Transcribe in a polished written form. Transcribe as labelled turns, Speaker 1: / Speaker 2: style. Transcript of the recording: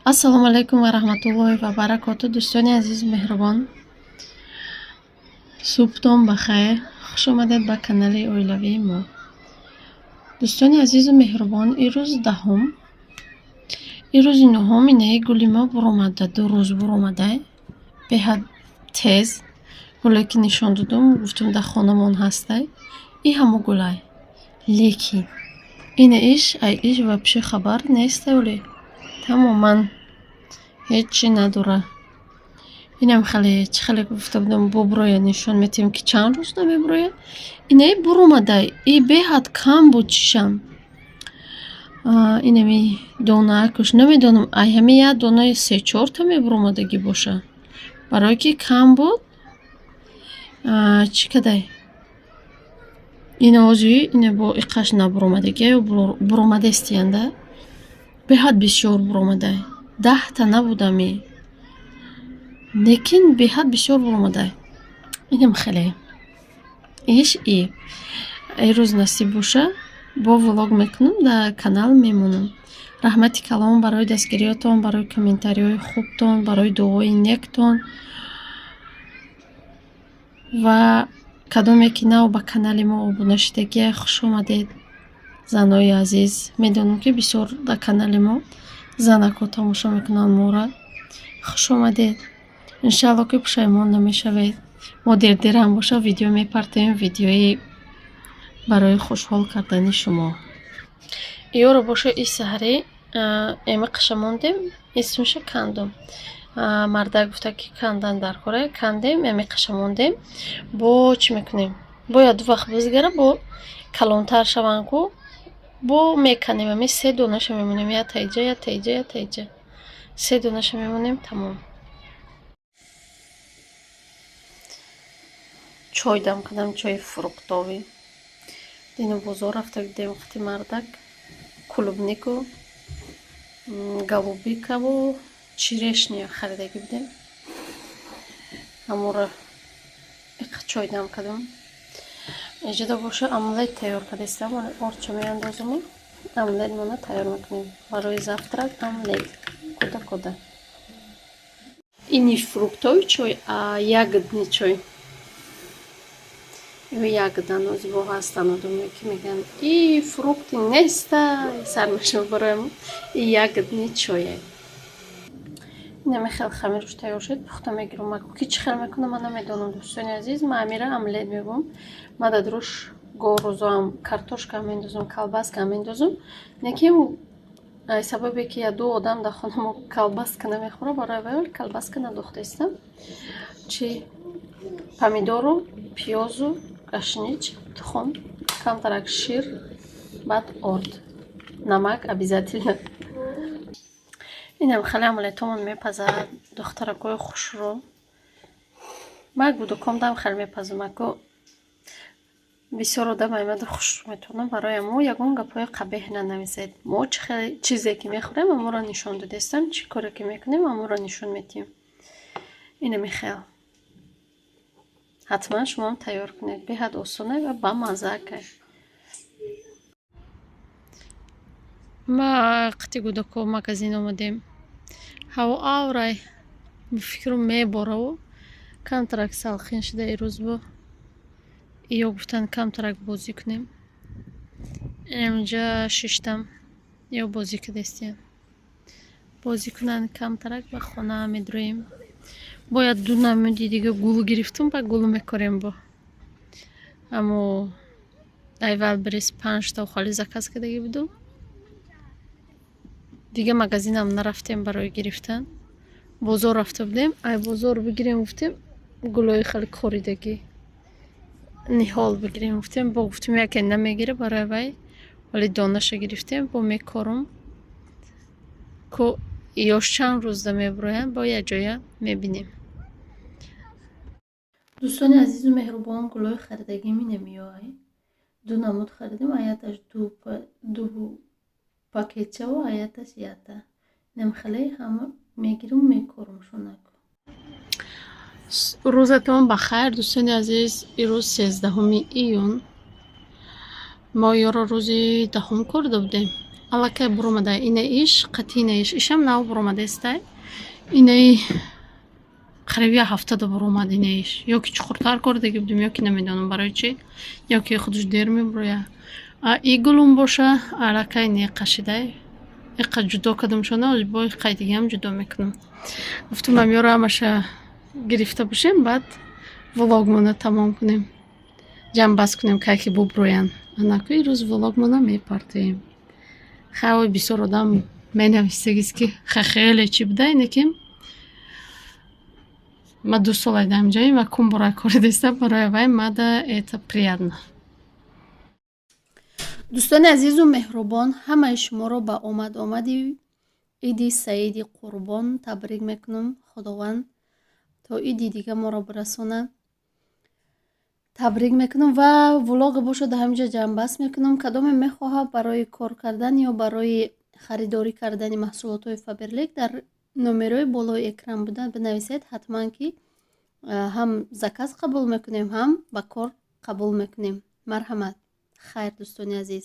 Speaker 1: ассалому алайкум ва раҳматуллоҳи ва баракоту. дӯстони азиз меҳрубон, субҳтон бахайр. хуш омадед ба канали оилавии мо. дӯстони азизу меҳрубон, ирӯз даҳум, ирӯзи нӯҳум инаи гули мо буромада, 2 рӯз буромада, беҳад тез. гуле ки нишон додум, гуфтум дар хонамон ҳастай. И ҳамо гулай, лекин ина иш ай иш вообще хабар нестай, оле тамоман ҳечи надора. Инам чӣ хеле гуфта будам буброя, нишон метиҳем ки чанд рӯз намеброя. Инаи буромадай, и беҳад кам буд чишам. Инами донаакуш намедонам, ай ҳами як донаи 3-4 та мебуромадагӣ боша. Барое ки кам буд, чӣ кадай? Ина озӣ ина бо иқаш набуромадагӣ ё буромадестиянда. Беҳад бисёр буромадай. 10 та набудами. Лекин беҳад бисёр буромадай. Инам хеле иш рӯз насиб боша, бо влог мекунам, дар канал мемонам. Раҳмати калон барои дастгириётон, барои комментариҳои хубтон, барои дуои нектон ва кадоме ки нав ба канали мо обуна шудагӣ, хуш омадед. Занои азиз, медонам ки бисёр дар канали мо занако тамошо мекунанд моро. Хуш омадед. иншаалло ки пушаймон намешавед. мо дердерам боша видео мепартем, видеои барои хушҳол кардани шумо. ёро боша и саҳри эми қашамондем, исмиша кандум. Марда гуфта ки кандан дар хора, кандем, эми қашамондем. Бо чӣ мекунем? Бояд 2 вақт бизгара, бо калонтар шаванку, бо меканем. Ами 3 донаша мемонем, я таиҷа, я таиҷа, я таиҷа. 3 донаша мемонем, тамом. чой дам кардам, чои фруктовӣ. Дину бозор рафта будем, вақти мардак клубнику, голубикаву черешня харидаги будем. ҳамора чой дам кардам. Иҷода боша омлет тайёр кардастам. орча меандозам, омлет мона тайёр мекунем. барои завтрак омлет кода. Ини фруктовый чой, а ягодный чой. Ягода зибо ҳастан, одаме ки мегӯянд и фрукти неста, сар мешава бароям. И ягодный чое. Инаме хел хамирш тайёр шуд, пухта мегирам. Маку ки чӣ хел мекунам, ман намедонам. дӯстони азиз, ман амира омлет мегӯям. Ман дар руш горузоам, картошка мендозам, колбаска мендозам. Неким ай сабабе ки я 2 одам дар хона мо колбаска намехӯра, барои вай колбаска надохтаистам. Чи помидору, пиёзу, гашнич, тухм, камтарак шир, баъд орд, намак обязательно. Инам хеле омлетомон мепазад, духтаракои хушро. мак будукомдам хеле мепазам. Аку бисёр одам аймаду хуш метавонам. барои мо ягон гапҳои қабеҳ нанависед. мо чизе ки мехӯрем, аморо нишон додестам. чӣ коре ки мекунем, аморо нишон метиҳем. инами хел ҳатман шумоам тайёр кунед. беҳад осона ва бамаззака. ма қити гудако магазин омадем. ҳаво аврай бификрум мебораву камтарак салхин шуда ирӯз бо. ё гуфтанд камтарак бозӣ кунем. инҷа шиштам ё бозӣ кардастиям. бозӣ кунанд камтарак ба хона медроем. бояд 2 намуди дига гул гирифтум, ба гул мекорем бо. Амо айвал бирис 5 та хали заказ кардаги будум. Дига магазинам нарафтем барои гирифтан. бозор рафта будем. Ай бозор бигирем гуфтем, гулои хеле коридаги ниҳол бигирем гуфтем. бо гуфтем яке намегире барои вай, вале донаша гирифтем. бо мекорум ку ёш чанд рӯзда меброянд, бо якҷоя мебинем. дӯстони азизу меҳрубон, гулои харидагӣ минамиёй. 2 намуд харидем, аяташ 2 пакетчаву аяташ ята. Инам хеле ҳама мегирам мекорум шунаку. рӯзатон бахайр дӯстони азиз. ирӯз 13 июн. мо ёро рӯзи 10 карда будем. аллакай буромада ина иш қатинаиш ишам нав буромадестай инаи қариб як ҳафтада буромад инаиш ё ки чуқуртар кор деги будем ё ки намедонам барои чӣ ё ки худаш дер мебурояд и гулум боша аллакай не қашидай иқа ҷудо кардамшона бо иқай дигам ҷудо мекунам гуфтам амёро ҳамаша гирифта бошем баъд влогмона тамом кунем ҷамъбаст кунем кайки буброян анаку рӯз влогмона мепартоем хай бисёр одам менависагист ки хеле чӣ буда ине ки ма 2 сол айдам ҷои ва кум бора кори деста барои вай мада это приятно. дӯстони азизу меҳрубон ҳамаи шуморо ба омади иди саиди қурбон табрик мекунам. худованд то иди дига моро бирасонад табрик мекунам ва влога бошад ҳамҷа ҷамъбаст мекунам. кадоме мехоҳад барои кор кардан ё барои харидорӣ кардани маҳсулотҳои Faberlic дар номерои болои экран буда бинависед. ҳатман ки ҳам заказ қабул мекунем ҳам ба кор қабул мекунем. марҳамат. хайр дӯстони азиз.